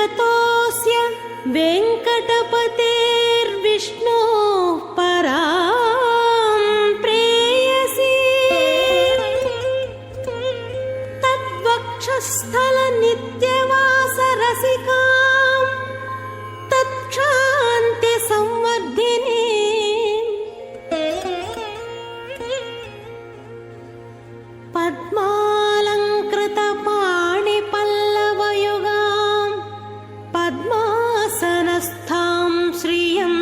प्रणतोऽस्य वेङ्कटपतेर्विष्णोः परां प्रेयसी तद्वक्षस्थलनित्यवासरसिकां तत्क्षान्तिसंवर्धिनी पद्मालङ्कृतपाणिपल्लवयुगां पद्मासनस्थां श्रियं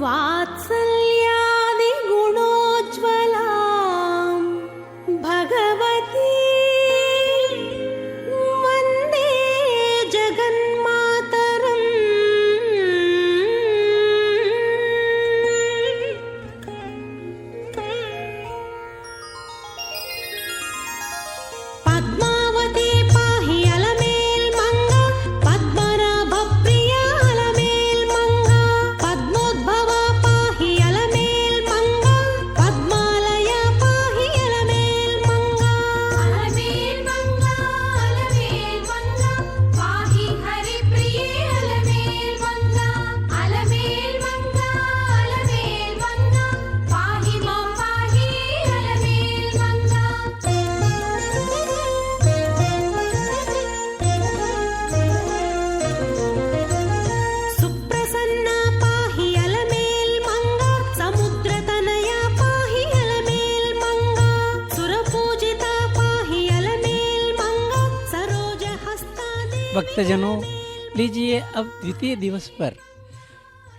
वात्सल्यादिगुणोज्ज्वलां भगवती वन्दे जगन्मातरम्। पद्मावती पाहि अलमेल्मङ्गा पद्मनाभप्रिया अलमेल्मङ्गा पद्मोद्भवा पाहि अलमेल्मङ्गा पद्मालया पाहि अलमेल्मङ्गा अलमेल्मङ्गा अलमेल्मङ्गा पाहि हरिप्रिये अलमेल्मङ्गा अलमेल्मङ्गा अलमेल्मङ्गा पाहि मां पाहि अलमेल्मङ्गा सुप्रसन्ना पाहि अलमेल्मङ्गा समुद्रतनया पाहि अलमेल्मङ्गा सुरपूजिता पाहि अलमेल्मङ्गा सरोजहस्ता देवी। भक्तजनों, लीजिए अब द्वितीय दिवस पर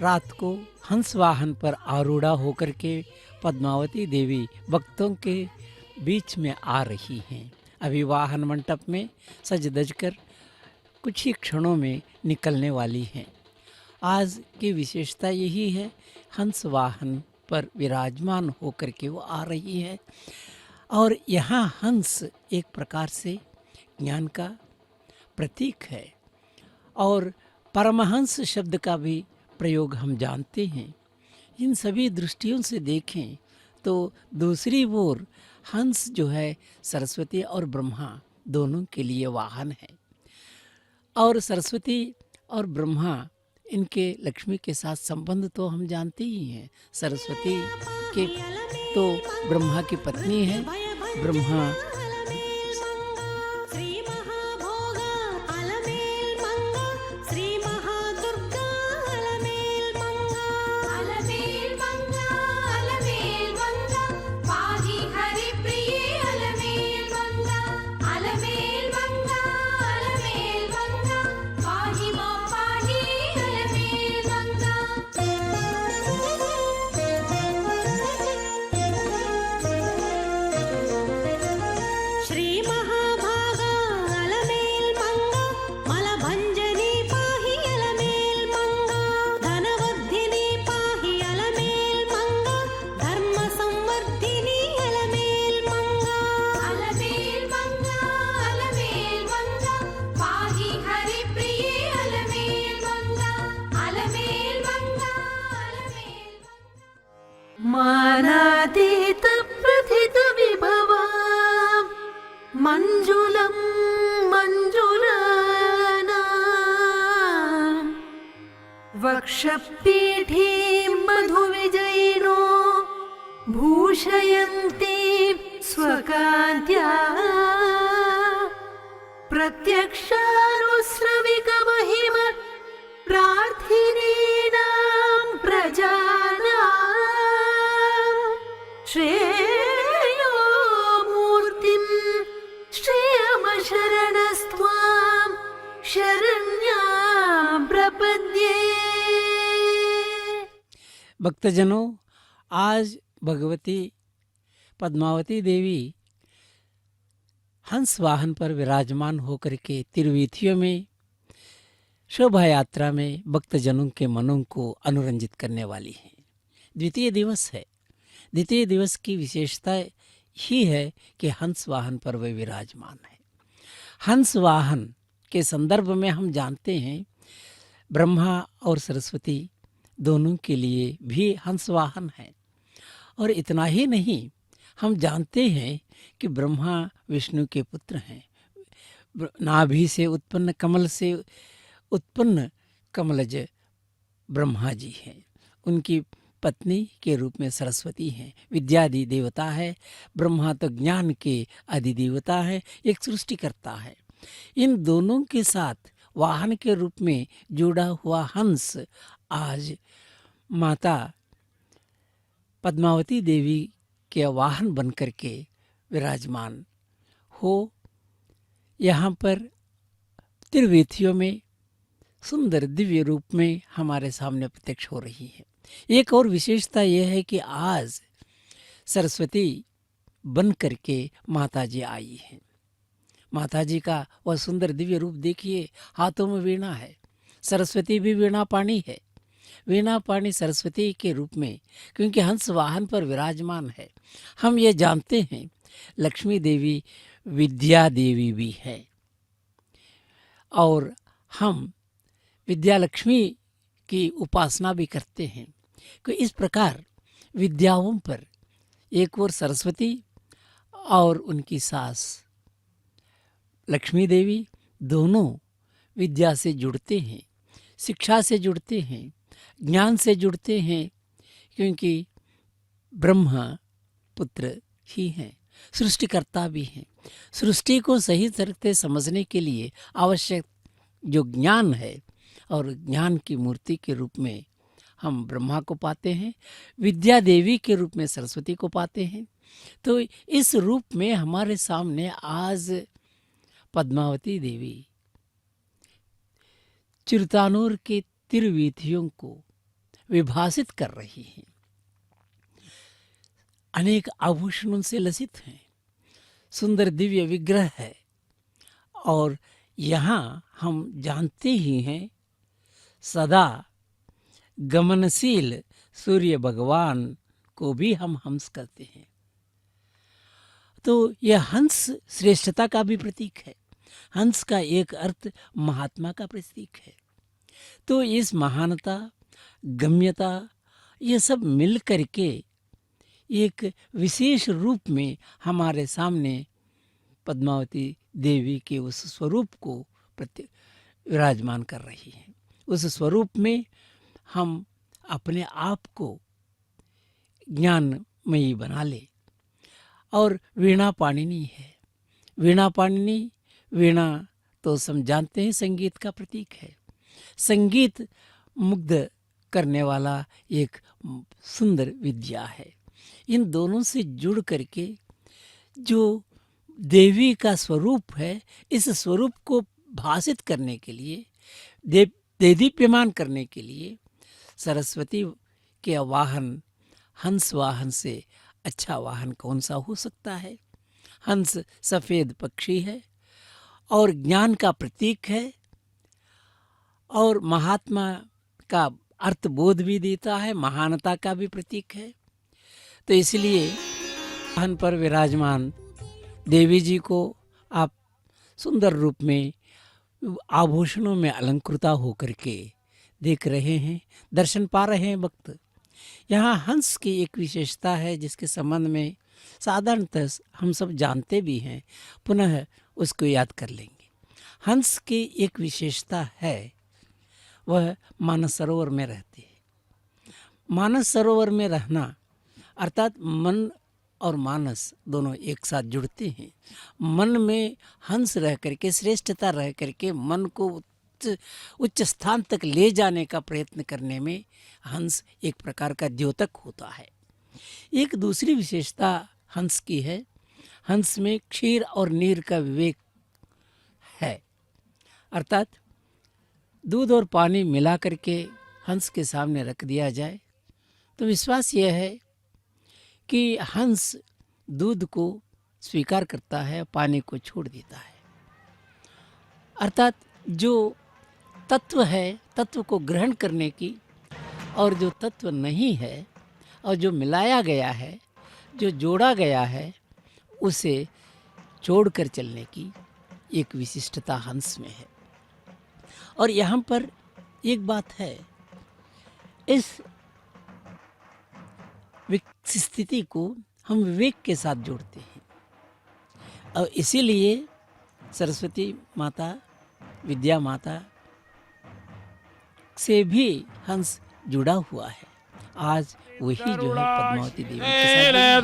रात को हंस वाहन पर आरूढ़ा होकर के पद्मावती देवी भक्तों के बीच में आ रही हैं। अभी वाहन मंडप में सज धज कर कुछ ही क्षणों में निकलने वाली हैं। आज की विशेषता यही है, हंस वाहन पर विराजमान होकर के वो आ रही है। और यहाँ हंस एक प्रकार से ज्ञान का प्रतीक है और परमहंस शब्द का भी प्रयोग हम जानते हैं। इन सभी दृष्टियों से देखें तो दूसरी ओर हंस जो है सरस्वती और ब्रह्मा दोनों के लिए वाहन है। और सरस्वती और ब्रह्मा इनके लक्ष्मी के साथ संबंध तो हम जानते ही हैं। सरस्वती के तो ब्रह्मा की पत्नी है। ब्रह्मा श्री महाभोगा अलमेल्मङ्गा श्री महादुर्गा अलमेल्मङ्गा अलमेल्मङ्गा अलमेल्मङ्गा पाहि हरिप्रिये अलमेल्मङ्गा अलमेल्मङ्गा अलमेल्मङ्गा पाहि मां पाहि अलमेल्मङ्गा श्री महाभागा अलमेल्मङ्गा मलभञ्जनी पाहि अलमेल्मङ्गा धनवर्धिनी पाहि अलमेल्मङ्गा धर्मसंवर्धिनी अलमेल्मङ्गा अलमेल्मङ्गा अलमेल्मङ्गा पाहि हरिप्रिये अलमेल्मङ्गा अलमेल्मङ्गा अलमेल्मङ्गा मानातीत प्रथित विभवा मञ्जुलं मञ्जुलाना वक्षपीठीं मधुविजयिनो भूषयन्ति स्वकान्त्या प्रत्यक्षानुश्रविकमहिम प्रार्थिनीनां प्रजानां श्रेयो मूर्तिं श्रियमशरणस्त्वां शरण्यां प्रपद्ये। भक्तजनों, आज भगवती पद्मावती देवी हंस वाहन पर विराजमान होकर के तिरुवीथियों में शोभा यात्रा में भक्तजनों के मनों को अनुरंजित करने वाली है। द्वितीय दिवस है। द्वितीय दिवस की विशेषता ही है कि हंस वाहन पर वे विराजमान है। हंस वाहन के संदर्भ में हम जानते हैं ब्रह्मा और सरस्वती दोनों के लिए भी हंस वाहन है। और इतना ही नहीं, हम जानते हैं कि ब्रह्मा विष्णु के पुत्र हैं नाभि से उत्पन्न कमल से उत्पन्न कमलज ब्रह्मा जी हैं। उनकी पत्नी के रूप में सरस्वती हैं। विद्यादि देवता है। ब्रह्मा तो ज्ञान के अधिदेवता है, एक सृष्टिकर्ता है। इन दोनों के साथ वाहन के रूप में जुड़ा हुआ हंस आज माता पद्मावती देवी के वाहन बनकर के विराजमान हो यहाँ पर त्रिवेथियों में सुंदर दिव्य रूप में हमारे सामने प्रत्यक्ष हो रही है। एक और विशेषता यह है कि आज सरस्वती बन करके माता जी आई हैं। माता जी का वह सुंदर दिव्य रूप देखिए, हाथों में वीणा है। सरस्वती भी वीणा पाणी है। वीणा पाणी सरस्वती के रूप में, क्योंकि हंस वाहन पर विराजमान है। हम ये जानते हैं लक्ष्मी देवी विद्या देवी भी है और हम विद्या लक्ष्मी की उपासना भी करते हैं। कि इस प्रकार विद्याओं पर एक ओर सरस्वती और उनकी सास लक्ष्मी देवी दोनों विद्या से जुड़ते हैं, शिक्षा से जुड़ते हैं, ज्ञान से जुड़ते हैं, क्योंकि ब्रह्मा पुत्र ही हैं, सृष्टिकर्ता भी हैं। सृष्टि को सही तरह से समझने के लिए आवश्यक जो ज्ञान है, और ज्ञान की मूर्ति के रूप में हम ब्रह्मा को पाते हैं, विद्या देवी के रूप में सरस्वती को पाते हैं। तो इस रूप में हमारे सामने आज पद्मावती देवी चिरतानूर के त्रिवीथियों को विभासित कर रही हैं। अनेक आभूषणों से लसित हैं, सुंदर दिव्य विग्रह है। और यहाँ हम जानते ही हैं सदा गमनशील सूर्य भगवान को भी हम हंस कहते हैं। तो यह हंस श्रेष्ठता का भी प्रतीक है। हंस का एक अर्थ महात्मा का प्रतीक है। तो इस महानता, गम्यता, ये सब मिल करके एक विशेष रूप में हमारे सामने पद्मावती देवी के उस स्वरूप को विराजमान कर रही है। उस स्वरूप में हम अपने आप को ज्ञानमयी बना ले। और वीणा पाणिनी है। वीणा पाणिनी, वीणा तो हम जानते हैं संगीत का प्रतीक है। संगीत मुग्ध करने वाला एक सुंदर विद्या है। इन दोनों से जुड़ करके जो देवी का स्वरूप है, इस स्वरूप को भासित करने के लिए, देदीप्यमान करने के लिए सरस्वती के वाहन हंस वाहन से अच्छा वाहन कौन सा हो सकता है। हंस सफ़ेद पक्षी है और ज्ञान का प्रतीक है और महात्मा का अर्थबोध भी देता है, महानता का भी प्रतीक है। तो इसलिए वाहन पर विराजमान देवी जी को आप सुंदर रूप में आभूषणों में अलंकृता होकर के देख रहे हैं, दर्शन पा रहे हैं भक्त। यहाँ हंस की एक विशेषता है जिसके संबंध में साधारणतः हम सब जानते भी हैं, पुनः उसको याद कर लेंगे। हंस की एक विशेषता है, वह मानस सरोवर में रहती है। मानस सरोवर में रहना अर्थात मन और मानस दोनों एक साथ जुड़ते हैं। मन में हंस रह करके, श्रेष्ठता रह करके मन को उच्च स्थान तक ले जाने का प्रयत्न करने में हंस एक प्रकार का द्योतक होता है। एक दूसरी विशेषता हंस की है, हंस में क्षीर और नीर का विवेक है। अर्थात दूध और पानी मिला करके हंस के सामने रख दिया जाए तो विश्वास यह है कि हंस दूध को स्वीकार करता है, पानी को छोड़ देता है। अर्थात जो तत्व है, तत्व को ग्रहण करने की, और जो तत्व नहीं है और जो मिलाया गया है, जो जोड़ा गया है, उसे छोड़कर चलने की एक विशिष्टता हंस में है। और यहाँ पर एक बात है, इस स्थिति को हम विवेक के साथ जोड़ते हैं और इसीलिए सरस्वती माता, विद्या माता से भी हंस जुड़ा हुआ है। आज वही जो है पद्मावती देवी के साथ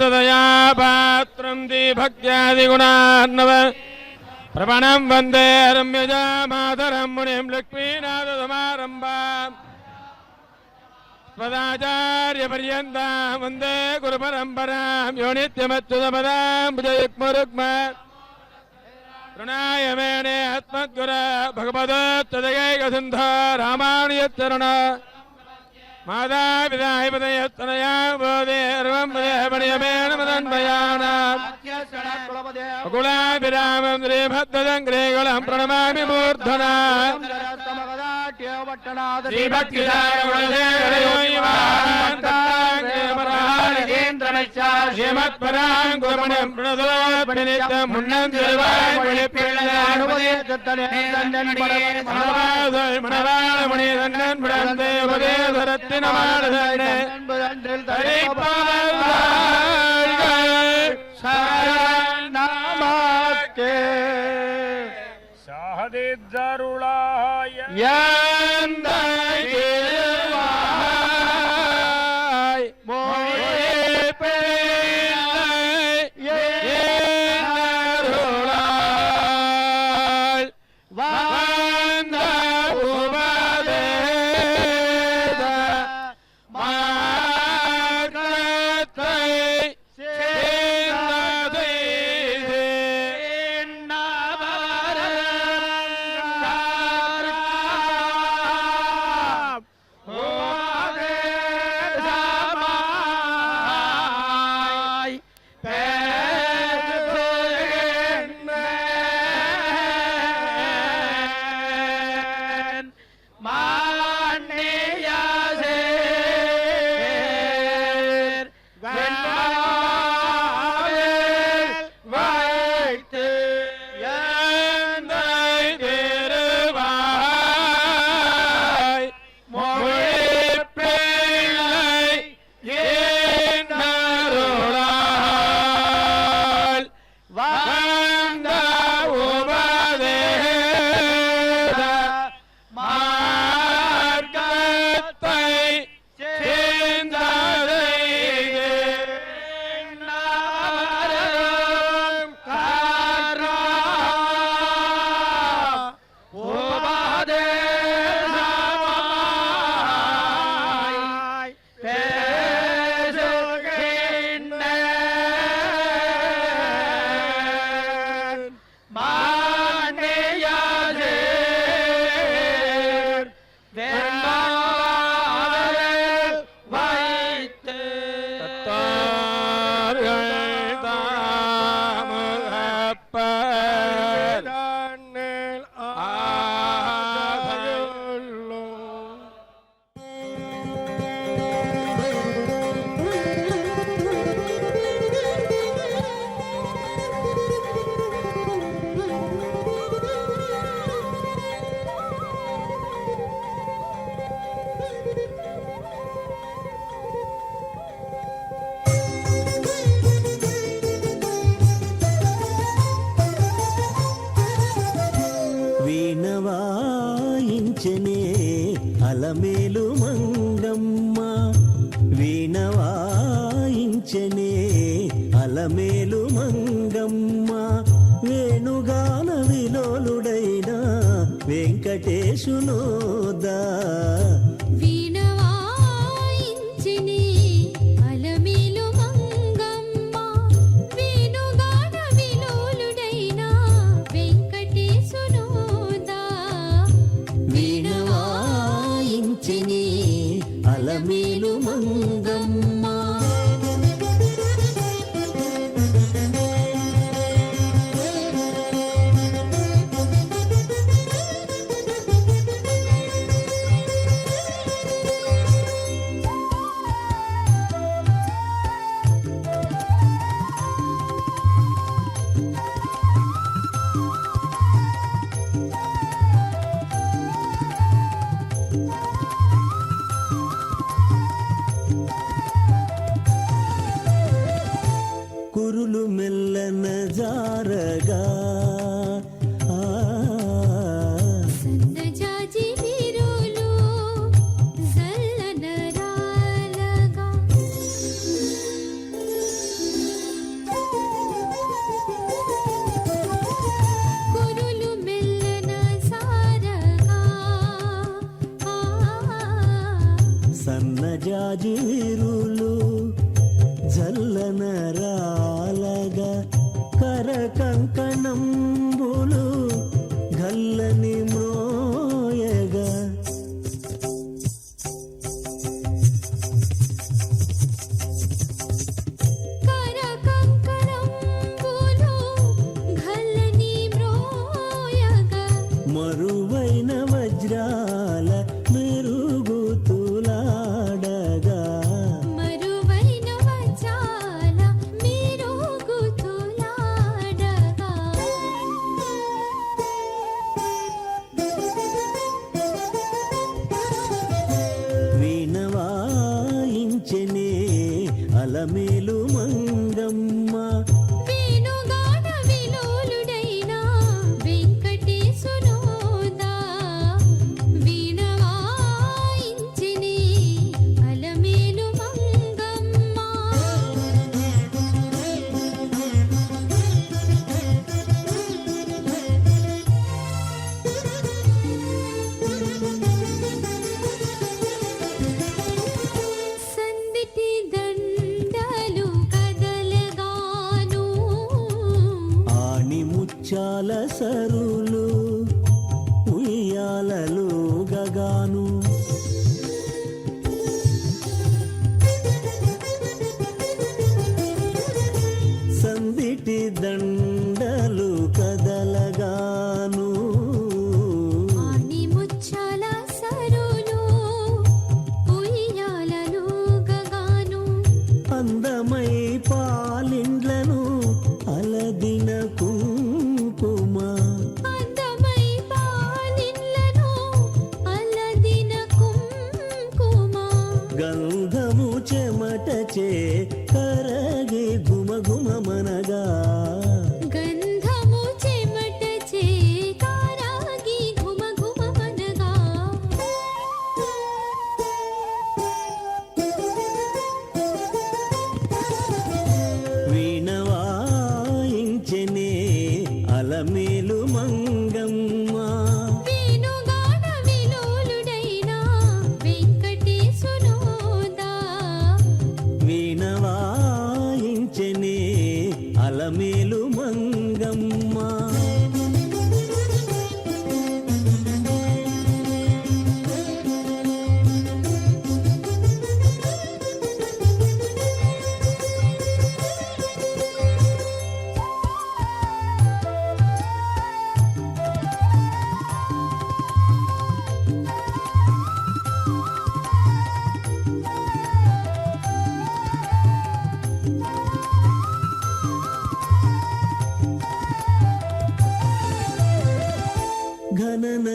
प्रवणं वंदे रम्यजा मातरं मुनिं लक्ष्मीनाथसमारम्भां स्वदाचार्यपर्यन्तां वन्दे गुरुपरम्परां यो नित्यमच्युतपदां भुजयुग्मरुग्म प्रणय मेणे आत्मद्गुर भगवदत्तदयैकसिन्धो रामानुजचरण माता पिता पदयस्तनया बोधे सर्वं पदयमणियमेन मदन्वयानाम् कुलाभिरामं श्रीभद्रशङ्करे कुलं प्रणमामि मूर्धना श्रीमत्परां गुरुमणिं प्रणतोत्पणिनित्यं मुन्नं मनवाळमणि दण्डन् पुरन्ते उपदेशरत्तिनमानदण्डे नामाके सहदिद्जरुळाय यन्दाय मोळे पेळाय येनरुळाय वन्दा उपादेद मार्गतै వీణవాయించనే అలమేలు మంగమ్మ వీణవాయించనే అలమేలు మంగమ్మ వేణుగాన విలోలుడైన వెంకటేశునోదా అలమేలు మంగమ్మ కురులు మెల్లన జారగా సన్నజాజి వీరులు జల్లనరాలగా కురులు మెల్లన సారగా సన్నజాజీరులు జల్లన రాలగా కర కంకణంబులు గల్లని మ్రోయగా కర కంకణంబులు ఘల్లని మ్రోయగా మరువైన వజ్రాల మెరుగుతులాడగా మరువైన వజ్రాల మెరుగుతులాడగా వీణవాయించెనే అలమేలు మంగమ్మ వేణుగాన విలోలుడైన వెంకటేశునోదా వీణవాయించిని అలమేలు మంగమ్మ సందిటి దండలు కదలగాను ఆణి ముచ్చాల సరులు ఉయ్యాలలు గగాను సందిటి దండలు కదలగాను ఆణి ముచ్చాల సరులు ఉయ్యాలలు గగాను అందమై పాలిండ్లను అలదిన కుంకుమ అందమై పాలిన్లను అలదిన కుంకుమ గంధము చెమటచే కరగి గుమగుమనగా గంధము చెమటచే కారాగి ఘుమఘుమనగా వీణవాయించెనే అలమేలు మంగమ్మ వేణుగాన విలోలుడైన వెంకటేశునోదా వీణవాయించెనే అలమేలు మంగమ్మ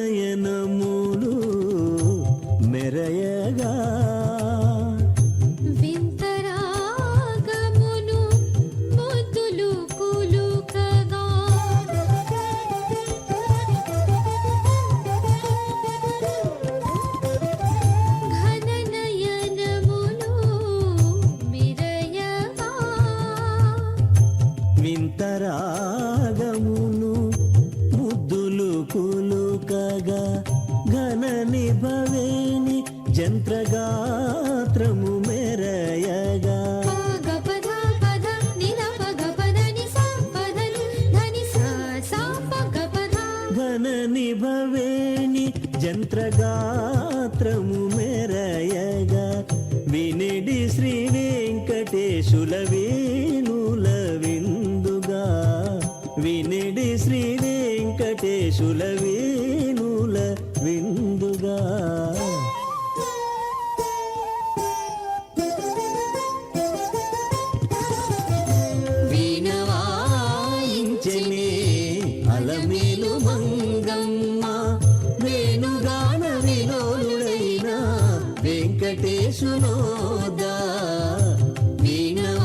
ఘననయనములు మెరయగా వింతరాగమును ముద్దులు కులుకగా ఘననయనములు మిరయగా వింతరాగమును ముద్దులు కులుకగా ఘన నిభవేని జంత్రగాత్రము మెరయగా పగపద పద నిల పగపద నిసా పదలు ధని సా సా పగపద ఘన నిభవేని జంత్రగాత్రము మెరయగా వినిడి శ్రీ వెంకటేశుల వేణుల విందుగా వినిడి శ్రీ వెంకటేశుల వేణుల విందుగా వీణవాయించెనే అలమేలు మంగమ్మ వేణుగాన విలోలుడైన వెంకటేశునోదా వీణవాయించెనే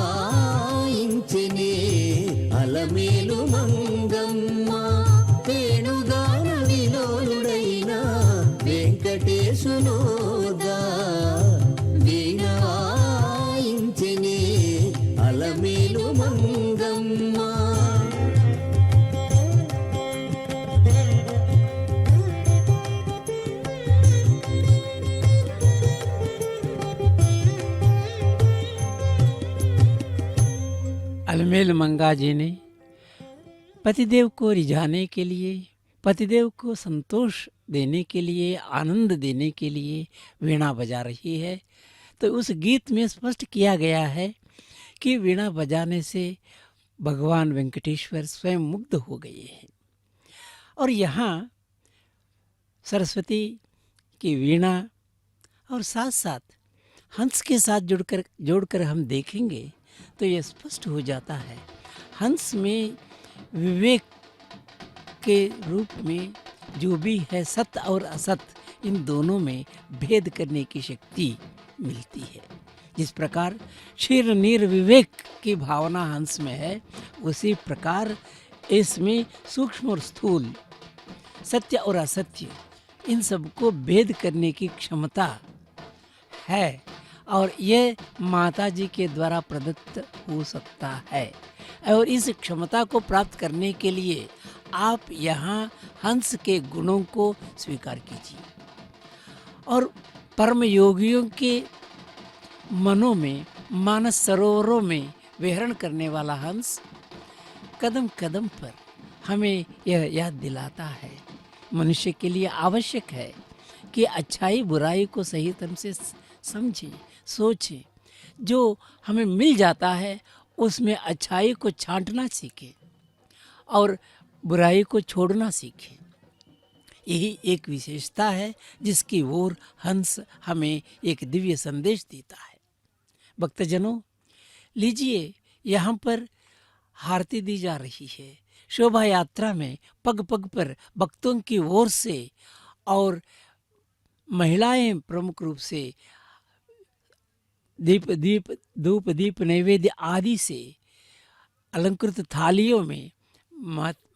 అలమేలు మంగమ్మ వేణు नीलमंगा जी ने पतिदेव को रिझाने के लिए, पतिदेव को संतोष देने के लिए, आनंद देने के लिए वीणा बजा रही है। तो उस गीत में स्पष्ट किया गया है कि वीणा बजाने से भगवान वेंकटेश्वर स्वयं मुग्ध हो गए हैं। और यहाँ सरस्वती की वीणा और साथ साथ हंस के साथ जोड़कर हम देखेंगे तो ये स्पष्ट हो जाता है, हंस में विवेक के रूप में जो भी है सत्य और असत्य, इन दोनों में भेद करने की शक्ति मिलती है। जिस प्रकार क्षीर नीर विवेक की भावना हंस में है, उसी प्रकार इसमें सूक्ष्म और स्थूल, सत्य और असत्य, इन सबको भेद करने की क्षमता है और ये माता जी के द्वारा प्रदत्त हो सकता है। और इस क्षमता को प्राप्त करने के लिए आप यहाँ हंस के गुणों को स्वीकार कीजिए और परम योगियों के मनों में, मानस सरोवरों में विहरण करने वाला हंस कदम कदम पर हमें यह याद दिलाता है, मनुष्य के लिए आवश्यक है कि अच्छाई बुराई को सही तरह से समझें, सोचें। जो हमें मिल जाता है उसमें अच्छाई को छांटना सीखें और बुराई को छोड़ना सीखें। यही एक विशेषता है जिसकी ओर हंस हमें एक दिव्य संदेश देता है। भक्तजनों, लीजिए यहाँ पर आरती दी जा रही है। शोभा यात्रा में पग पग पर भक्तों की ओर से और महिलाएं प्रमुख रूप से धूप दीप नैवेद्य आदि से अलंकृत थालियों में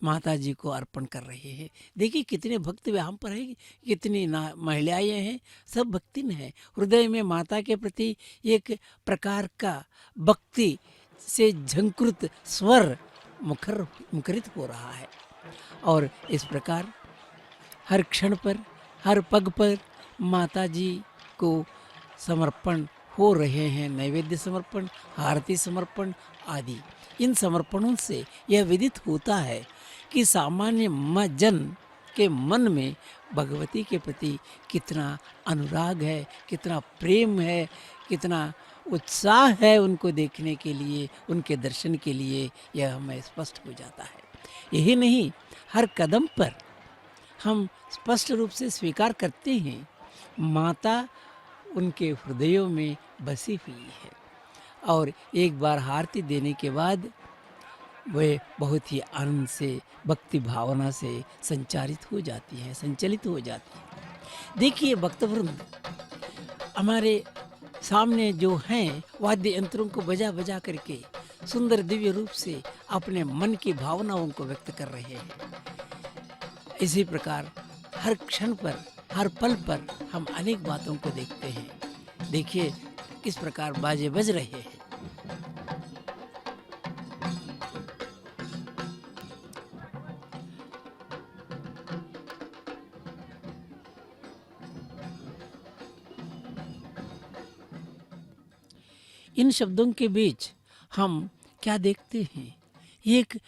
माता जी को अर्पण कर रहे हैं। देखिए कितने भक्त यहाँ पर हैं, कितनी महिलाएं हैं, सब भक्तिन हैं। हृदय में माता के प्रति एक प्रकार का भक्ति से झंकृत स्वर मुखरित हो रहा है। और इस प्रकार हर क्षण पर, हर पग पर माता जी को समर्पण हो रहे हैं, नैवेद्य समर्पण, आरती समर्पण आदि। इन समर्पणों से यह विदित होता है कि सामान्य जन के मन में भगवती के प्रति कितना अनुराग है, कितना प्रेम है, कितना उत्साह है उनको देखने के लिए, उनके दर्शन के लिए, यह हमें स्पष्ट हो जाता है। यही नहीं, हर कदम पर हम स्पष्ट रूप से स्वीकार करते हैं माता उनके हृदयों में बसी हुई है। और एक बार आरती देने के बाद वे बहुत ही आनंद से, भक्ति भावना से संचालित हो जाती है। देखिए भक्तवृंद, हमारे सामने जो हैं वाद्य यंत्रों को बजा बजा करके सुंदर दिव्य रूप से अपने मन की भावनाओं को व्यक्त कर रहे हैं। इसी प्रकार हर क्षण पर, हर पल पर हम अनेक बातों को देखते हैं। देखिए किस प्रकार बाजे बज रहे हैं। इन शब्दों के बीच हम क्या देखते हैं? एक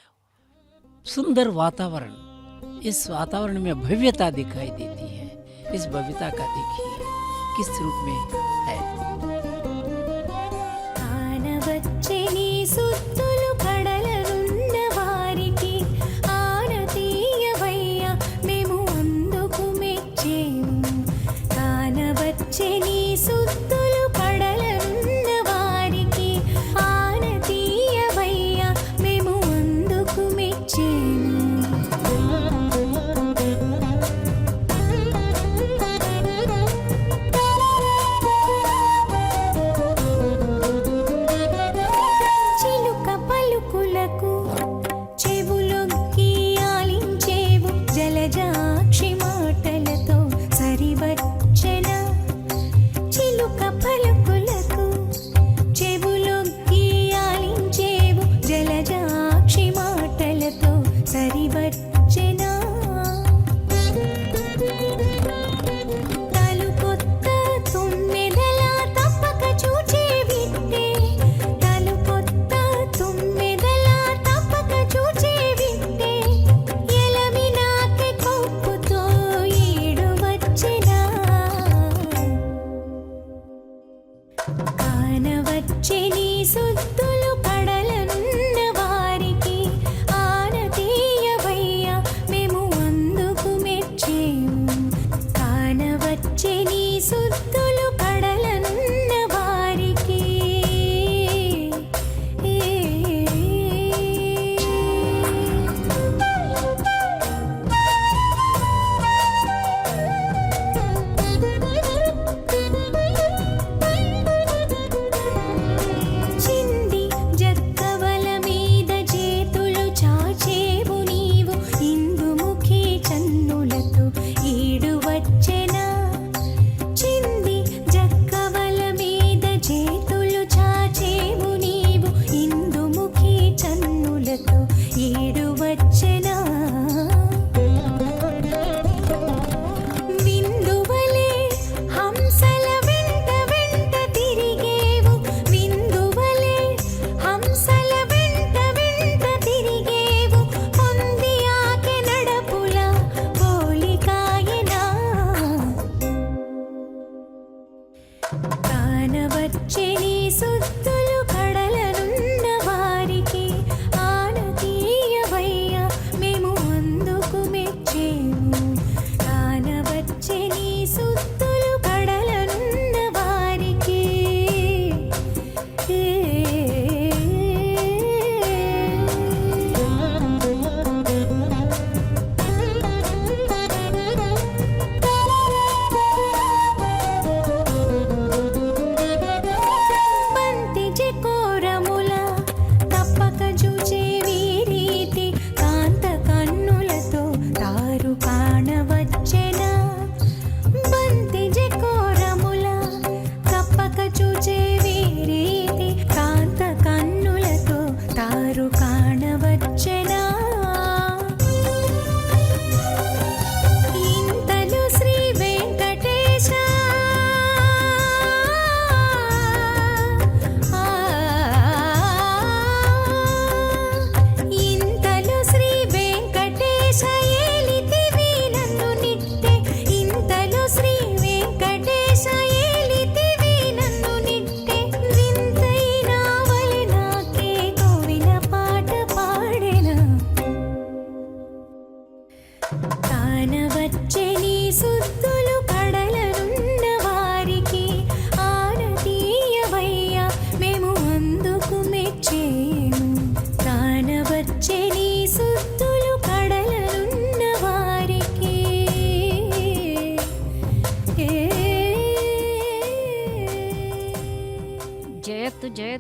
सुंदर वातावरण, इस वातावरण में भव्यता दिखाई देती है। इस भव्यता का देखिए किस रूप में है। ఆనవచ్చని సుత్తులు కడలనున్న వారికి ఆనతీయవయ్య మేము అందుకు మెచ్చేము. ఆనవచ్చని సుత్తులు కడలనున్న వారికి ఆనతీయవయ్య మేము అందుకు మెచ్చేము.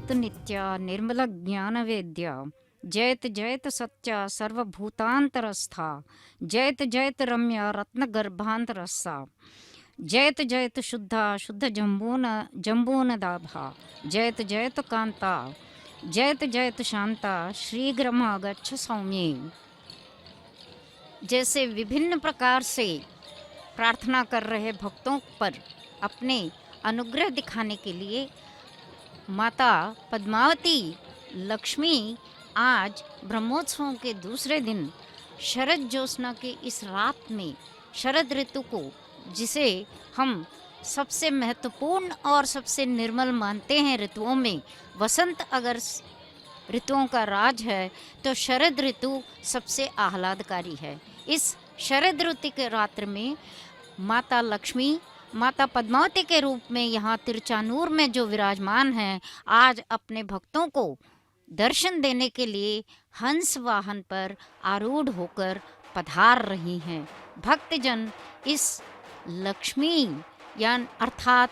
जयतु नित्या निर्मल ज्ञान वेद्या, जयत जयत सत्या सर्वभूतांतरस्था, जयत जयत रम्या रत्न गर्भांतरस्सा, जयत जयत शुद्धा शुद्ध जम्बून दाभा, जयत जयत कांता, जयत जयत शांता शीघ्रमा गच्छ सौम्ये। जैसे विभिन्न प्रकार से प्रार्थना कर रहे भक्तों पर अपने अनुग्रह दिखाने के लिए माता पद्मावती लक्ष्मी आज ब्रह्मोत्सवों के दूसरे दिन शरद ज्योत्सना के इस रात में शरद ऋतु को, जिसे हम सबसे महत्वपूर्ण और सबसे निर्मल मानते हैं ऋतुओं में, वसंत अगर ऋतुओं का राज है तो शरद ऋतु सबसे आह्लादकारी है। इस शरद ऋतु के रात्र में माता लक्ष्मी माता पद्मावती के रूप में यहाँ तिरचानूर में जो विराजमान हैं, आज अपने भक्तों को दर्शन देने के लिए हंस वाहन पर आरूढ़ होकर पधार रही हैं। भक्तजन इस लक्ष्मी यानी अर्थात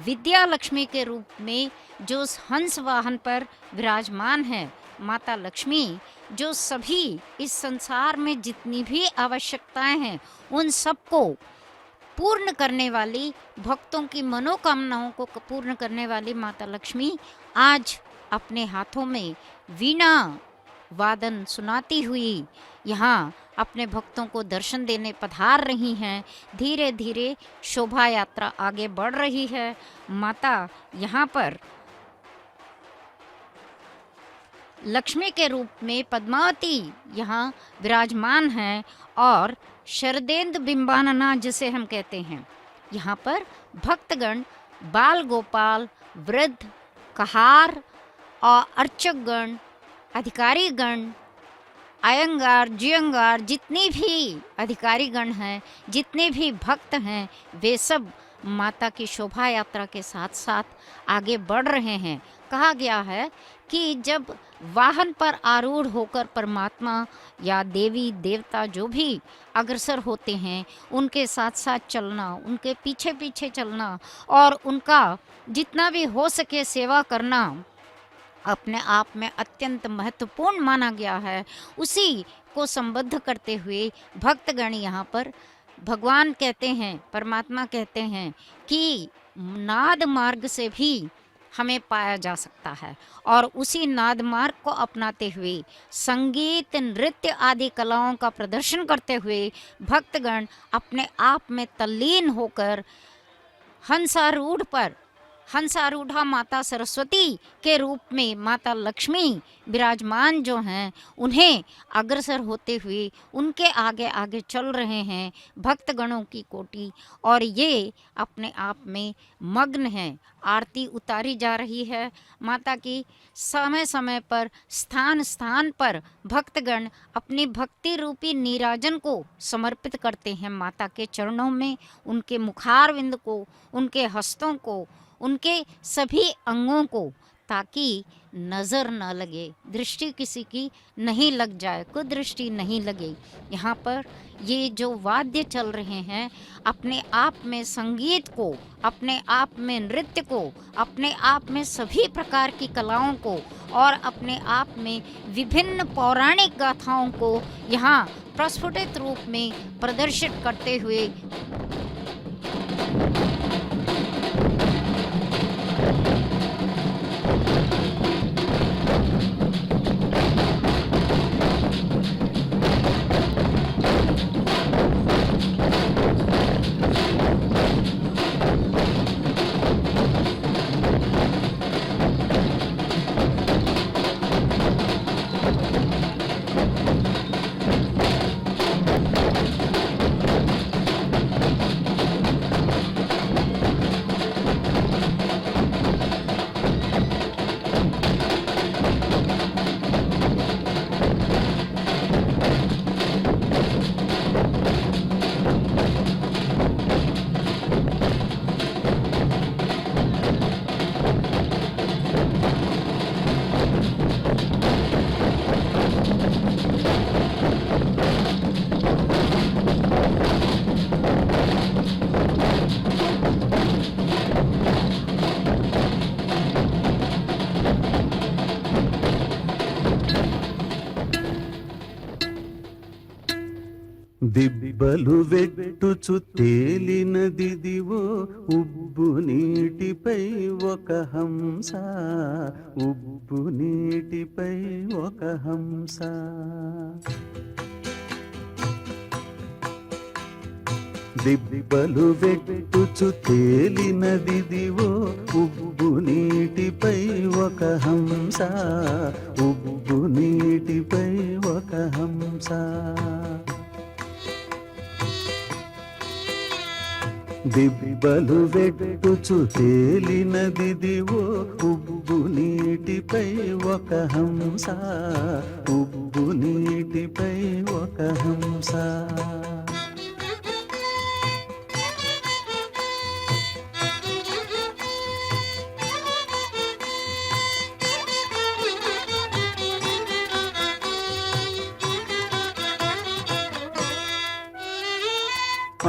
विद्या लक्ष्मी के रूप में जो उस हंस वाहन पर विराजमान है, माता लक्ष्मी जो सभी इस संसार में जितनी भी आवश्यकताएं हैं उन सबको पूर्ण करने वाली, भक्तों की मनोकामनाओं को पूर्ण करने वाली माता लक्ष्मी आज अपने हाथों में वीणा वादन सुनाती हुई यहाँ अपने भक्तों को दर्शन देने पधार रही हैं। धीरे धीरे शोभा यात्रा आगे बढ़ रही है। माता यहाँ पर लक्ष्मी के रूप में पद्मावती यहाँ विराजमान हैं और शरदेंद्र बिंबानना जिसे हम कहते हैं, यहाँ पर भक्तगण, बाल गोपाल, वृद्ध, कहार और अर्चकगण, अधिकारीगण, अयंगार, जियंगार, जितने भी अधिकारीगण हैं, जितने भी भक्त हैं, वे सब माता की शोभा यात्रा के साथ साथ आगे बढ़ रहे हैं। कहा गया है कि जब वाहन पर आरूढ़ होकर परमात्मा या देवी देवता जो भी अग्रसर होते हैं, उनके साथ साथ चलना, उनके पीछे पीछे चलना और उनका जितना भी हो सके सेवा करना अपने आप में अत्यंत महत्वपूर्ण माना गया है। उसी को संबद्ध करते हुए भक्तगण यहाँ पर भगवान कहते हैं, परमात्मा कहते हैं कि नाद मार्ग से भी हमें पाया जा सकता है और उसी नाद मार्ग को अपनाते हुए संगीत, नृत्य आदि कलाओं का प्रदर्शन करते हुए भक्तगण अपने आप में तल्लीन होकर हंसारूढ़ा माता सरस्वती के रूप में माता लक्ष्मी विराजमान जो हैं, उन्हें अग्रसर होते हुए उनके आगे आगे चल रहे हैं भक्तगणों की कोटि और ये अपने आप में मग्न हैं। आरती उतारी जा रही है माता की। समय समय पर स्थान स्थान पर भक्तगण अपनी भक्ति रूपी नीराजन को समर्पित करते हैं माता के चरणों में, उनके मुखारविंद को, उनके हस्तों को, उनके सभी अंगों को, ताकि नज़र न लगे, दृष्टि किसी की नहीं लग जाए, कुदृष्टि नहीं लगे। यहाँ पर ये जो वाद्य चल रहे हैं, अपने आप में संगीत को, अपने आप में नृत्य को, अपने आप में सभी प्रकार की कलाओं को और अपने आप में विभिन्न पौराणिक गाथाओं को यहाँ प्रस्फुटित रूप में प्रदर्शित करते हुए దిబ్బలు వెట్టుచు తేలినదిదివో ఉబ్బు నీటిపై ఒక హంస, ఉబ్బు నీటిపై ఒక హంస. దిబ్బలు వెట్టుచు తేలినదిదివో ఉబ్బు నీటిపై ఒక హంస, ఉబ్బు నీటిపై ఒక హంస. దిబ్బలు వెట్టుచు తేలినదిదివో ఉబ్బు నీటిపై ఒక హంస, ఉబ్బు నీటిపై ఒక హంస.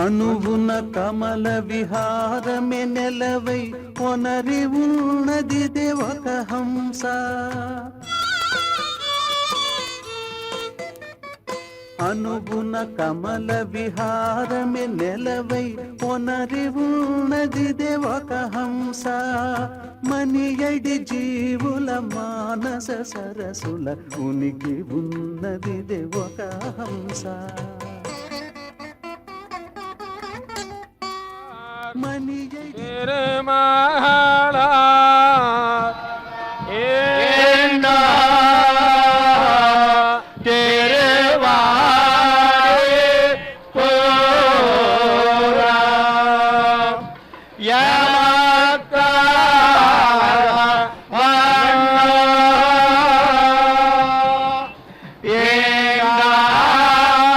అణువున కమల విహారమే నెలవై ఒనరి ఉన్నదిదే ఒక హంస. అణువున కమల విహారమే నెలవై ఒనరి ఉన్నదిదే ఒక హంస. మనియడి జీవుల మానస సరసుల ఉనికి ఉన్నదిదే ఒక హంస. తిరుమల ఏనా తిరువారి పూరా యమకార వన్నా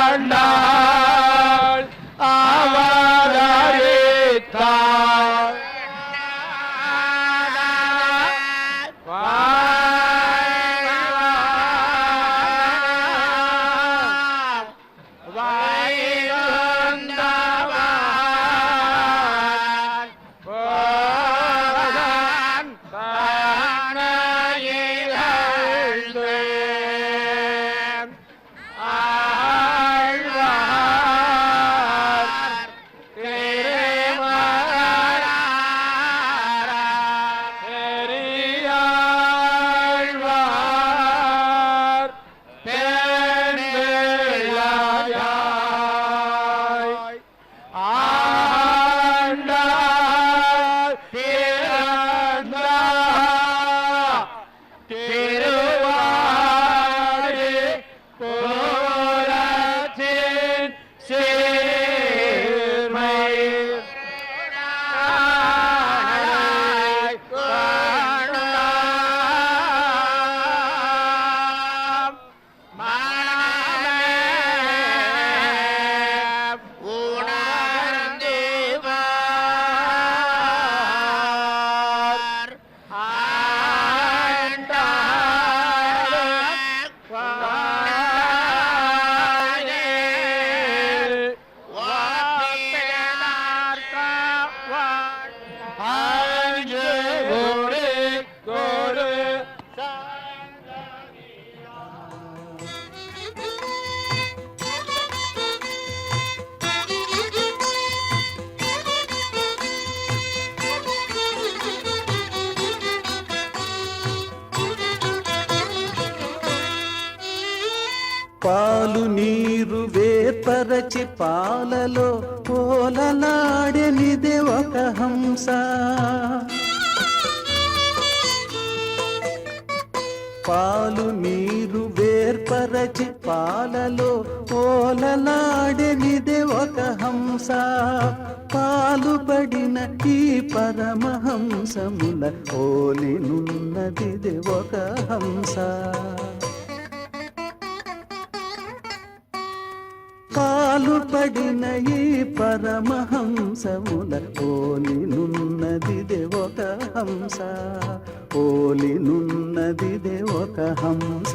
ఏనాండాల్ అవదరితా పాలు నీరు వేపరచి పాలలో పోలలాడెనిదే ఒక హంస. పాలు నీరు వేర్పరచి పాలలో పోలలాడెనిదే ఒక హంస. పాలుబడిన ఈ పరమహంసముల ఓలినున్నదిదే ఒక హంస. పాలుపడిన ఈ పరమహంసముల ఓలినున్నదిదే ఒక హంస. ఓలినున్నదిదే ఒక హంస.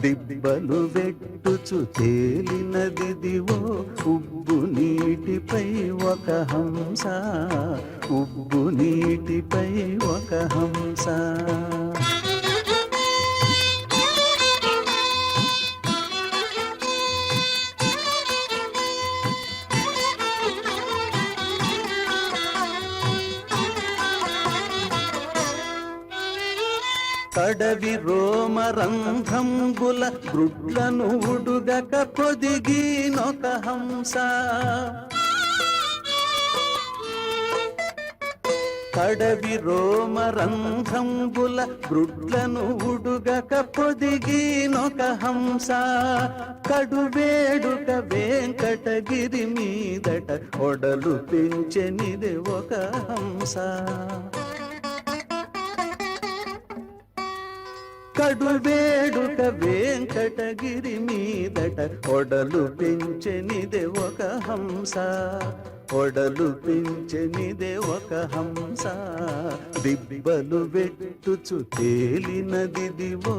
దిబ్బలు వెట్టుచు తేలినదిదివో ఉబ్బు నీటిపై ఒక హంస. ఉబ్బు నీటిపై ఒక హంస. కడవి రోమరంధ్రంబుల గ్రుడ్లను ఉడుగక పొదిగినొక హంస కడవి రోమరంధ్రంబుల గ్రుడ్లను ఉడుగక పొదిగినొక హంస కడువేడుక వెంకటగిరి మీదట ఒడలు పెంచెనిది ఒక హంస కడువేడుక వెంకటగిరి మీదట ఒడలు పెంచెనిదే ఒక హంస ఒడలు పెంచెనిదే ఒక హంస దిబ్బలు వెట్టుచు తేలినదిదివో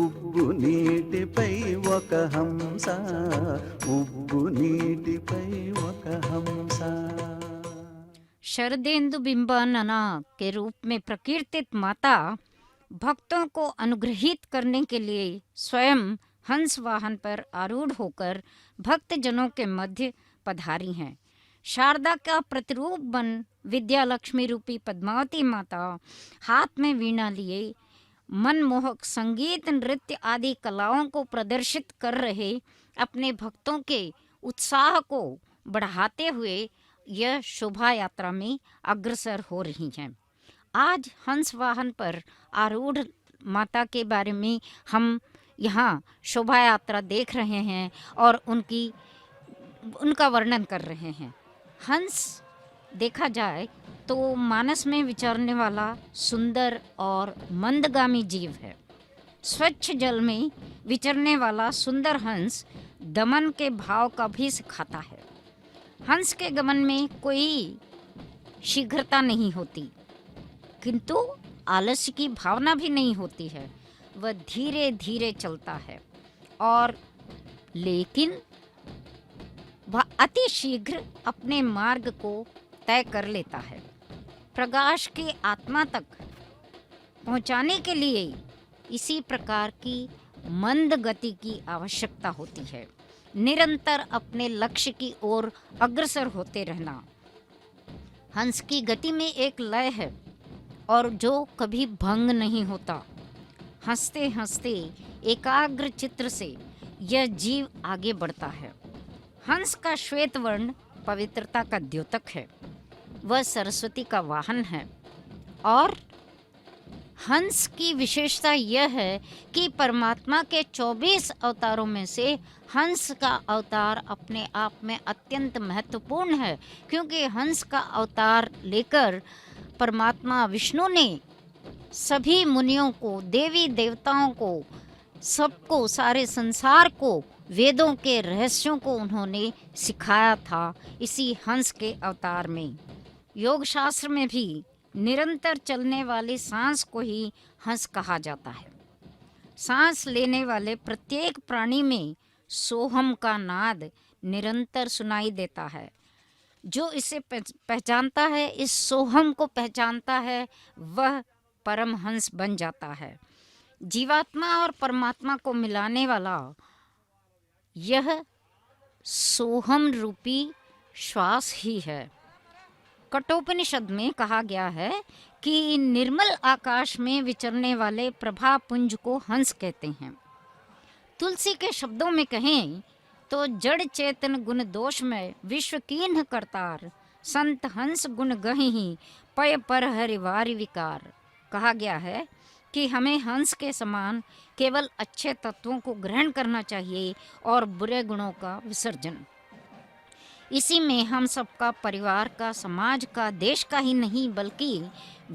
ఉబ్బు నీటిపై ఒక హంస ఉబ్బు నీటిపై ఒక హంస शरदेंदु बिंबानना के रूप में प्रकीर्तित माता भक्तों को अनुग्रहित करने के लिए स्वयं हंस वाहन पर आरूढ़ होकर भक्तजनों के मध्य पधारी हैं। शारदा का प्रतिरूप बन विद्यालक्ष्मी रूपी पद्मावती माता हाथ में वीणा लिए मनमोहक संगीत नृत्य आदि कलाओं को प्रदर्शित कर रहे अपने भक्तों के उत्साह को बढ़ाते हुए यह शोभा यात्रा में अग्रसर हो रही हैं। आज हंस वाहन पर आरूढ़ माता के बारे में हम यहाँ शोभा यात्रा देख रहे हैं और उनका वर्णन कर रहे हैं। हंस देखा जाए तो मानस में विचरने वाला सुंदर और मंदगामी जीव है। स्वच्छ जल में विचरने वाला सुंदर हंस दमन के भाव का भी सिखाता है। हंस के गमन में कोई शीघ्रता नहीं होती, किंतु आलस्य की भावना भी नहीं होती है। वह धीरे धीरे चलता है और लेकिन वह अति शीघ्र अपने मार्ग को तय कर लेता है। प्रकाश की आत्मा तक पहुंचाने के लिए इसी प्रकार की मंद गति की आवश्यकता होती है। निरंतर अपने लक्ष्य की ओर अग्रसर होते रहना। हंस की गति में एक लय है और जो कभी भंग नहीं होता। हंसते हंसते एकाग्र चित्र से यह जीव आगे बढ़ता है। हंस का श्वेत वर्ण पवित्रता का द्योतक है। वह सरस्वती का वाहन है और हंस की विशेषता यह है कि परमात्मा के 24 अवतारों में से हंस का अवतार अपने आप में अत्यंत महत्वपूर्ण है, क्योंकि हंस का अवतार लेकर परमात्मा विष्णु ने सभी मुनियों को, देवी देवताओं को, सबको, सारे संसार को, वेदों के रहस्यों को उन्होंने सिखाया था इसी हंस के अवतार में। योग शास्त्र में भी निरंतर चलने वाली सांस को ही हंस कहा जाता है। सांस लेने वाले प्रत्येक प्राणी में सोहम का नाद निरंतर सुनाई देता है। जो इसे पहचानता है, इस सोहम को पहचानता है, वह परम हंस बन जाता है। जीवात्मा और परमात्मा को मिलाने वाला यह सोहम रूपी श्वास ही है। कठोपनिषद में कहा गया है कि निर्मल आकाश में विचरने वाले प्रभा पुंज को हंस कहते हैं। तुलसी के शब्दों में कहें तो जड़ चेतन गुण दोष में विश्व कीन्ह करतार, संत हंस गुण गहि पय पर हरिवारी विकार। कहा गया है कि हमें हंस के समान केवल अच्छे तत्वों को ग्रहण करना चाहिए और बुरे गुणों का विसर्जन। इसी में हम सबका, परिवार का, समाज का, देश का ही नहीं बल्कि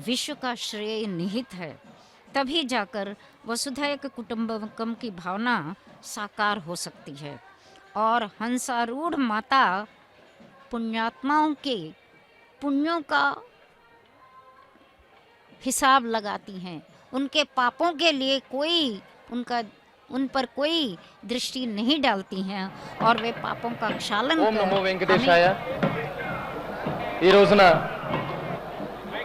विश्व का श्रेय निहित है। तभी जाकर वसुधैव कुटुंबकम की भावना साकार हो सकती है और हंसारूढ़ माता पुण्यात्माओं के पुण्यों का हिसाब लगाती हैं। उनके पापों के लिए उन पर कोई दृष्टि नहीं डालती हैं और वे पापों का क्षालन ఓం నమో వెంకటేశాయ. ఈ రోజున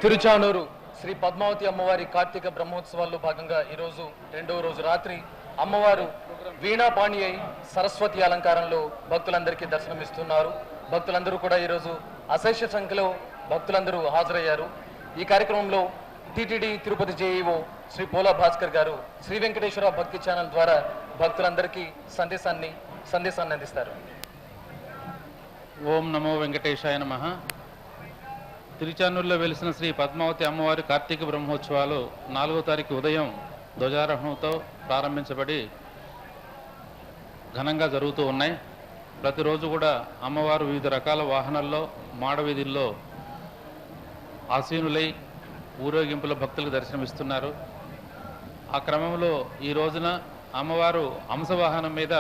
తిరుచానూరు శ్రీ పద్మావతి అమ్మవారి కార్తీక బ్రహ్మోత్సవాల్లో భాగంగా ఈరోజు రెండవ రోజు రాత్రి అమ్మవారు వీణాపాణి అయి సరస్వతి అలంకారంలో భక్తులందరికీ దర్శనమిస్తున్నారు. భక్తులందరూ కూడా ఈరోజు అశేష సంఖ్యలో భక్తులందరూ హాజరయ్యారు. ఈ కార్యక్రమంలో టీటీడీ తిరుపతి జేఈఓ శ్రీ పోలా భాస్కర్ గారు శ్రీ వెంకటేశ్వర భక్తి ఛానల్ ద్వారా భక్తులందరికీ సందేశాన్ని అందిస్తారు. ఓం నమో వెంకటేశాయ నమః. తిరుచానూరులో వెలిసిన శ్రీ పద్మావతి అమ్మవారి కార్తీక బ్రహ్మోత్సవాలు 4వ తారీఖు ఉదయం ధ్వజారోహణంతో ప్రారంభించబడి ఘనంగా జరుగుతూ ఉన్నాయి. ప్రతిరోజు కూడా అమ్మవారు వివిధ రకాల వాహనాల్లో మాడవీధుల్లో ఆసీనులై ఊరేగింపుల భక్తులకు దర్శనమిస్తున్నారు. ఆ క్రమంలో ఈ రోజున అమ్మవారు హంసవాహనం మీద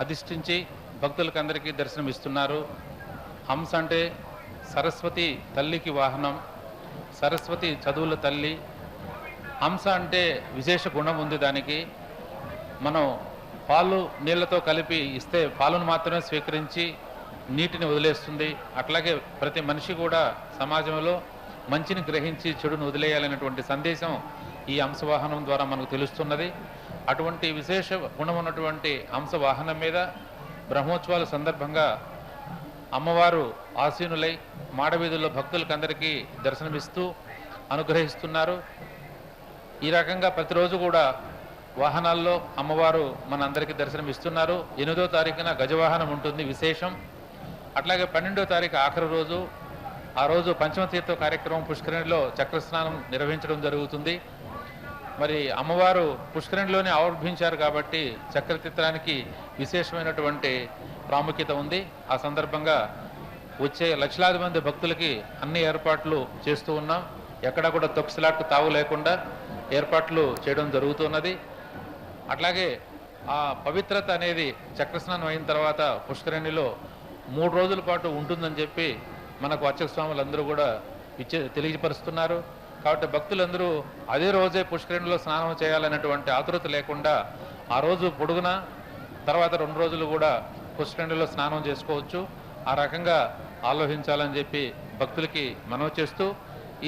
అధిష్ఠించి భక్తులకు అందరికీ దర్శనమిస్తున్నారు. హంస అంటే సరస్వతి తల్లికి వాహనం, సరస్వతి చదువుల తల్లి. హంస అంటే విశేష గుణం ఉంది దానికి. మనం పాలు నీళ్ళతో కలిపి ఇస్తే పాలను మాత్రమే స్వీకరించి నీటిని వదిలేస్తుంది. అట్లాగే ప్రతి మనిషి కూడా సమాజంలో మంచిని గ్రహించి చెడును వదిలేయాలనేటువంటి సందేశం ఈ హంసవాహనం ద్వారా మనకు తెలుస్తున్నది. అటువంటి విశేష గుణం ఉన్నటువంటి హంసవాహనం మీద బ్రహ్మోత్సవాల సందర్భంగా అమ్మవారు ఆసీనులై మాడవీధుల్లో భక్తులకందరికీ దర్శనమిస్తూ అనుగ్రహిస్తున్నారు. ఈ రకంగా ప్రతిరోజు కూడా వాహనాల్లో అమ్మవారు మనందరికీ దర్శనమిస్తున్నారు. 8వ తారీఖున గజవాహనం ఉంటుంది విశేషం. అట్లాగే 12వ తారీఖు ఆఖరి రోజు, ఆ రోజు పంచమతీర్థ కార్యక్రమం పుష్కరిణిలో చక్రస్నానం నిర్వహించడం జరుగుతుంది. మరి అమ్మవారు పుష్కరిణిలోనే ఆవిర్భించారు కాబట్టి చక్రతీర్థానికి విశేషమైనటువంటి ప్రాముఖ్యత ఉంది. ఆ సందర్భంగా వచ్చే లక్షలాది మంది భక్తులకి అన్ని ఏర్పాట్లు చేస్తూ ఉన్నాం. ఎక్కడా కూడా తొక్కిసలాట్కు తావు లేకుండా ఏర్పాట్లు చేయడం జరుగుతున్నది. అట్లాగే ఆ పవిత్రత అనేది చక్రస్నానం అయిన తర్వాత పుష్కరిణిలో 3 రోజుల పాటు ఉంటుందని చెప్పి మనకు అర్చక స్వాములందరూ కూడా తెలియపరుస్తున్నారు. కాబట్టి భక్తులందరూ అదే రోజే పుష్కరిణిలో స్నానం చేయాలనేటువంటి ఆతృత లేకుండా ఆ రోజు పొడుగున తర్వాత 2 రోజులు కూడా పుష్కరిణిలో స్నానం చేసుకోవచ్చు. ఆ రకంగా ఆలోచించాలని చెప్పి భక్తులకి మనవి చేస్తూ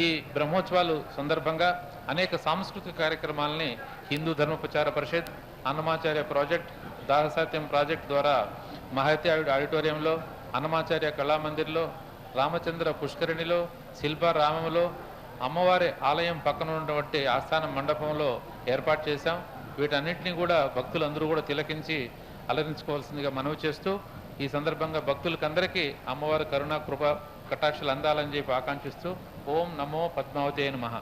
ఈ బ్రహ్మోత్సవాలు సందర్భంగా అనేక సాంస్కృతిక కార్యక్రమాలని హిందూ ధర్మ ప్రచార పరిషత్, అన్నమాచార్య ప్రాజెక్ట్, దాహసాత్యం ప్రాజెక్ట్ ద్వారా మహతి ఆడిటోరియంలో, అన్నమాచార్య కళామందిర్లో, రామచంద్ర పుష్కరిణిలో, శిల్పారామంలో, అమ్మవారి ఆలయం పక్కన ఉన్నటువంటి ఆస్థాన మండపంలో ఏర్పాటు చేశాం. వీటన్నిటిని కూడా భక్తులందరూ కూడా తిలకించి అలరించుకోవాల్సిందిగా మనవి చేస్తూ ఈ సందర్భంగా భక్తులకందరికీ అమ్మవారి కరుణ కృప కటాక్షలు అందాలని చెప్పి ఆకాంక్షిస్తూ ఓం నమో పద్మావతి నమః.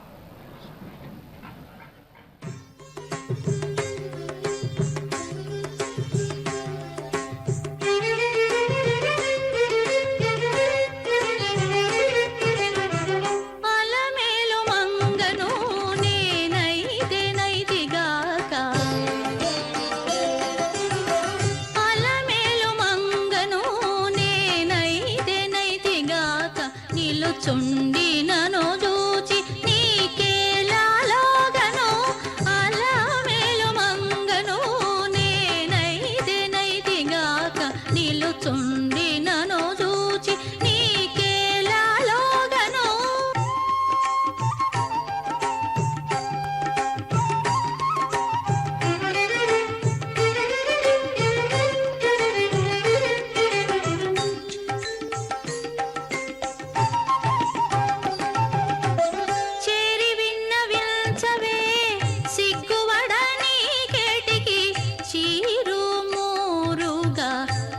చుండినను చూచి నీకేలాలోగను అలమేలు మంగను నేనైతిగాక నిలుచుండినను చూచి నీకేలాలోగను.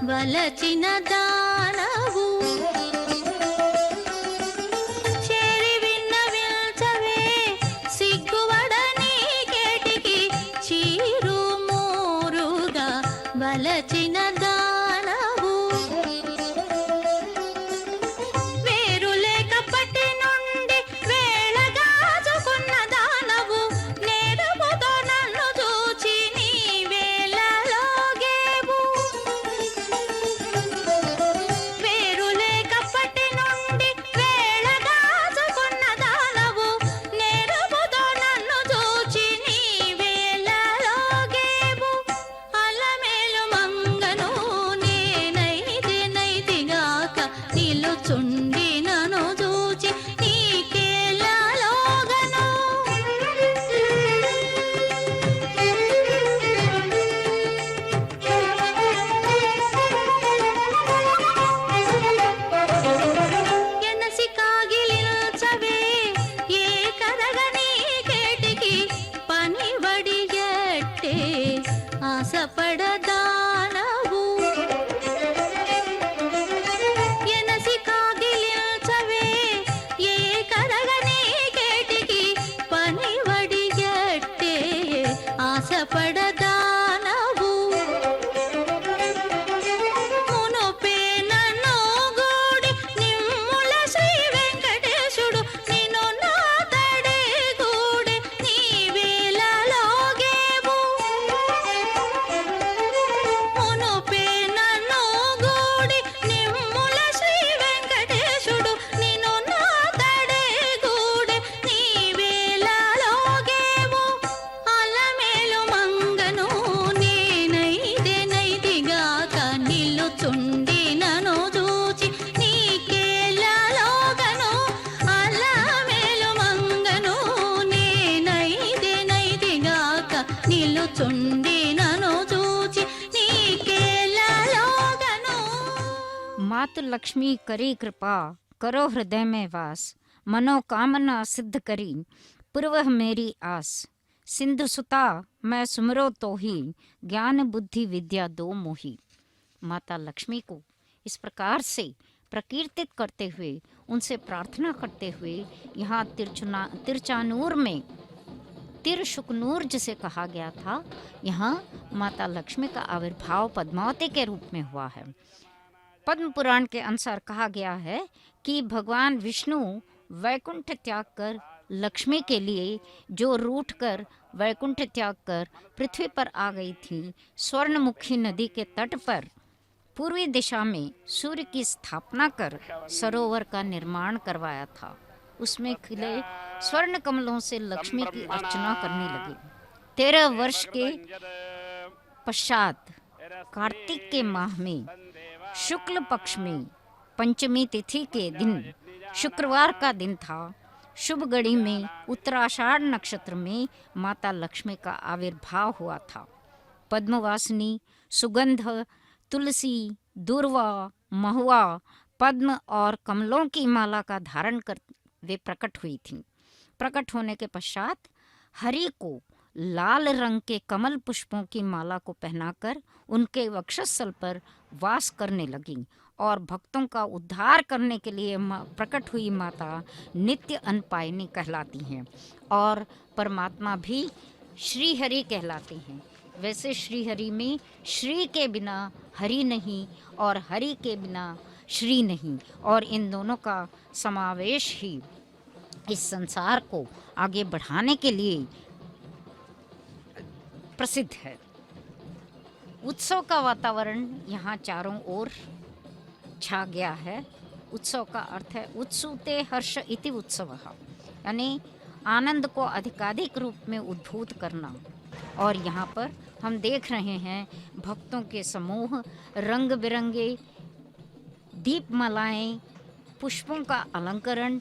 వలచిన దానవు చేరి విన్నవించవే సిగ్గువడని కేటికి చీరు మూరుగా వలచిన దానవు. వేరు లేకప్పటి నుండి వేళగాచుకున్న దానవు నేరుపుతో నన్ను చూచి నీ వేళలోగేవు. అలమేలు మంగను मातु लक्ष्मी करी कृपा, करो हृदय में वास, मनोकामना सिद्ध करी, पूर्व मेरी आस। सिंधु सुता मैं सुमरो तो ही, ज्ञान बुद्धि विद्या दो मोही। माता लक्ष्मी को इस प्रकार से प्रकीर्तित करते हुए, उनसे प्रार्थना करते हुए, यहाँ तिरचानूर में तिरशुकनूर जिसे कहा गया था, यहाँ माता लक्ष्मी का आविर्भाव पद्मावती के रूप में हुआ है। पद्म पुराण के अनुसार कहा गया है कि भगवान विष्णु वैकुंठ त्याग कर लक्ष्मी के लिए, जो रूठ कर वैकुंठ त्याग कर पृथ्वी पर आ गई थी, स्वर्णमुखी नदी के तट पर पूर्वी दिशा में सूर्य की स्थापना कर सरोवर का निर्माण करवाया था। उसमें खिले स्वर्ण कमलों से लक्ष्मी की अर्चना करने लगे। 13 वर्ष के पश्चात कार्तिक के माह में शुक्ल पक्ष में पंचमी तिथि के दिन, शुक्रवार का दिन था, शुभ घड़ी में उत्तराषाढ़ नक्षत्र में माता लक्ष्मी का आविर्भाव हुआ था। पद्मवासिनी, सुगंध, तुलसी, दूर्वा, महुआ, पद्म और कमलों की माला का धारण कर वे प्रकट हुई थीं। प्रकट होने के पश्चात हरि को लाल रंग के कमल पुष्पों की माला को पहनाकर उनके वक्षस्थल पर वास करने लगीं और भक्तों का उद्धार करने के लिए प्रकट हुई माता नित्य अनपायनी कहलाती हैं और परमात्मा भी श्री हरि कहलाते हैं। वैसे श्री हरि में श्री के बिना हरि नहीं और हरि के बिना श्री नहीं, और इन दोनों का समावेश ही इस संसार को आगे बढ़ाने के लिए प्रसिद्ध है। उत्सव का वातावरण यहाँ चारों ओर छा गया है। उत्सव का अर्थ है उत्सुते हर्ष इति उत्सवः, यानी आनंद को अधिकाधिक रूप में उद्भूत करना। और यहाँ पर हम देख रहे हैं भक्तों के समूह, रंग बिरंगे दीपमालाएं, पुष्पों का अलंकरण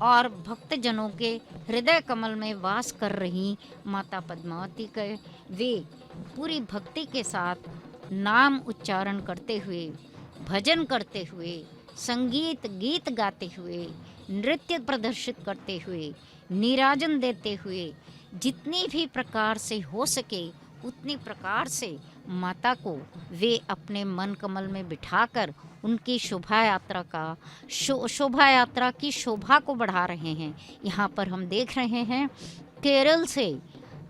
और भक्तजनों के हृदय कमल में वास कर रही माता पद्मावती के वे पूरी भक्ति के साथ नाम उच्चारण करते हुए, भजन करते हुए, संगीत गीत गाते हुए, नृत्य प्रदर्शित करते हुए, नीराजन देते हुए, जितनी भी प्रकार से हो सके उतनी प्रकार से माता को वे अपने मन कमल में बिठाकर उनकी शोभा यात्रा की शोभा को बढ़ा रहे हैं। यहाँ पर हम देख रहे हैं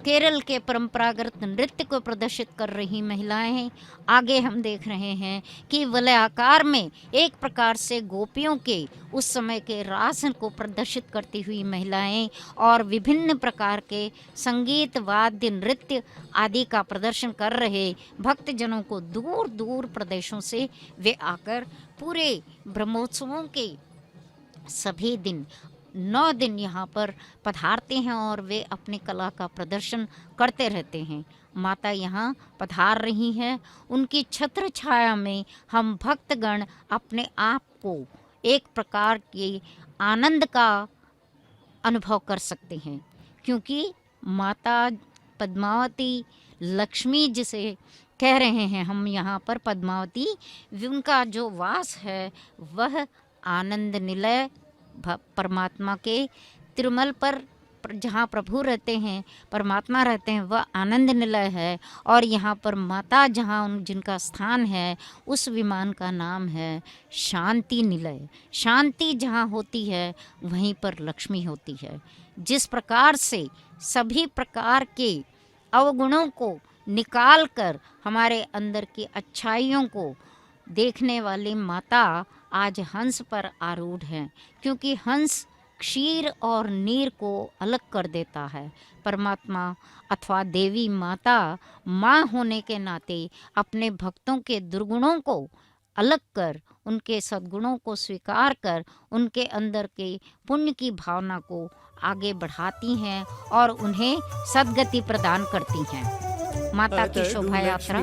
केरल के परंपरागत नृत्य को प्रदर्शित कर रही महिलाएं हैं। आगे हम देख रहे हैं कि वलयाकार में एक प्रकार से गोपियों के उस समय के रास को प्रदर्शित करती हुई महिलाएं और विभिन्न प्रकार के संगीत, वाद्य, नृत्य आदि का प्रदर्शन कर रहे भक्तजनों को दूर दूर प्रदेशों से वे आकर पूरे ब्रह्मोत्सवों के सभी दिन 9 दिन यहाँ पर पधारते हैं और वे अपनी कला का प्रदर्शन करते रहते हैं। माता यहाँ पधार रही हैं। उनकी छत्र छाया में हम भक्तगण अपने आप को एक प्रकार के आनंद का अनुभव कर सकते हैं, क्योंकि माता पद्मावती लक्ष्मी जिसे कह रहे हैं हम यहाँ पर पद्मावती, उनका जो वास है वह आनंद निलय परमात्मा के तिरुमल पर जहाँ प्रभु रहते हैं, परमात्मा रहते हैं, वह आनंद निलय है। और यहाँ पर माता जहाँ जिनका स्थान है उस विमान का नाम है शांति निलय। शांति जहाँ होती है वहीं पर लक्ष्मी होती है। जिस प्रकार से सभी प्रकार के अवगुणों को निकाल कर हमारे अंदर की अच्छाइयों को देखने वाली माता आज हंस पर आरूढ़ हैं, क्योंकि हंस क्षीर और नीर को अलग कर देता है। परमात्मा अथवा देवी माता माँ होने के नाते अपने भक्तों के दुर्गुणों को अलग कर उनके सद्गुणों को स्वीकार कर उनके अंदर के पुण्य की भावना को आगे बढ़ाती हैं और उन्हें सद्गति प्रदान करती हैं। माता की शोभा यात्रा